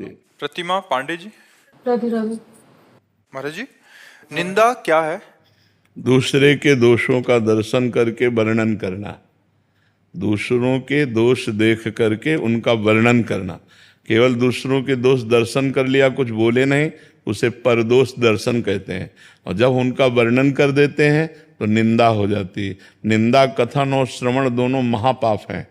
जी। प्रतिमा पांडे जी। राधे राधे। महाराज जी, निंदा क्या है? दूसरे के दोषों का दर्शन करके वर्णन करना, दूसरों के दोष देख करके उनका वर्णन करना। केवल दूसरों के दोष दर्शन कर लिया, कुछ बोले नहीं, उसे परदोष दर्शन कहते हैं। और जब उनका वर्णन कर देते हैं तो निंदा हो जाती है। निंदा, कथन और श्रवण दोनों महापाप हैं।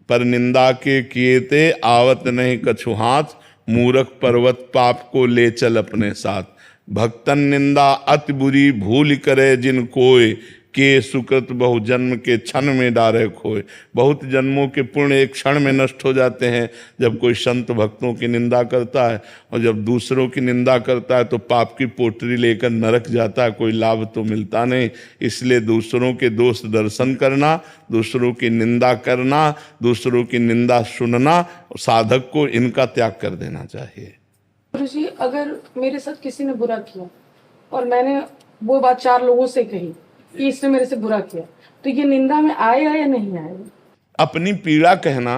पर निंदा के किए ते आवत नहीं कछु हाथ, मूरख पर्वत पाप को ले चल अपने साथ। भक्तन निंदा अति बुरी भूल करे जिन कोय, के सुकृत बहु जन्म के क्षण में डारे खोए। बहुत जन्मों के पुण्य एक क्षण में नष्ट हो जाते हैं जब कोई संत भक्तों की निंदा करता है। और जब दूसरों की निंदा करता है तो पाप की पोटरी लेकर नरक जाता है, कोई लाभ तो मिलता नहीं। इसलिए दूसरों के दोष दर्शन करना, दूसरों की निंदा करना, दूसरों की निंदा सुनना, साधक को इनका त्याग कर देना चाहिए। गुरुजी, अगर मेरे साथ किसी ने बुरा किया और मैंने वो बात 4 लोगों से कही कि इसने मेरे से बुरा किया, तो ये निंदा में आएगा या नहीं आएगा? अपनी पीड़ा कहना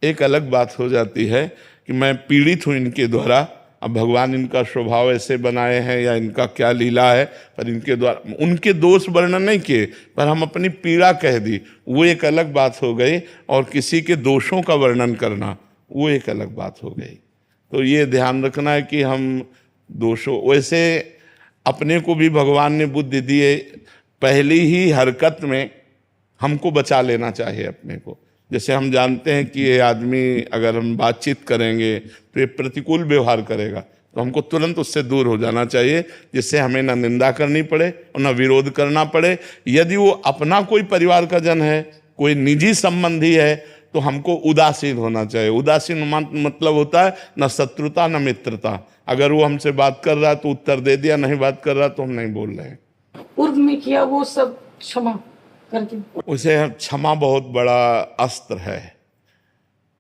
एक अलग बात हो जाती है कि मैं पीड़ित हूं इनके द्वारा। अब भगवान इनका स्वभाव ऐसे बनाए हैं या इनका क्या लीला है, पर इनके द्वारा उनके दोष वर्णन नहीं किए, पर हम अपनी पीड़ा कह दी, वो एक अलग बात हो गई। और किसी के दोषों का वर्णन करना वो एक अलग बात हो गई। तो ये ध्यान रखना है कि हम दोषों, वैसे अपने को भी भगवान ने बुद्धि दी है, पहली ही हरकत में हमको बचा लेना चाहिए अपने को। जैसे हम जानते हैं कि ये आदमी, अगर हम बातचीत करेंगे तो ये प्रतिकूल व्यवहार करेगा, तो हमको तुरंत उससे दूर हो जाना चाहिए, जिससे हमें ना निंदा करनी पड़े और ना विरोध करना पड़े। यदि वो अपना कोई परिवार का जन है, कोई निजी संबंधी है, तो हमको उदासीन होना चाहिए। उदासीन मतलब होता है न शत्रुता न मित्रता। अगर वो हमसे बात कर रहा है तो उत्तर दे दिया, नहीं बात कर रहा तो हम नहीं बोल रहे हैं। पूर्व में किया वो सब क्षमा करके, उसे क्षमा बहुत बड़ा अस्त्र है।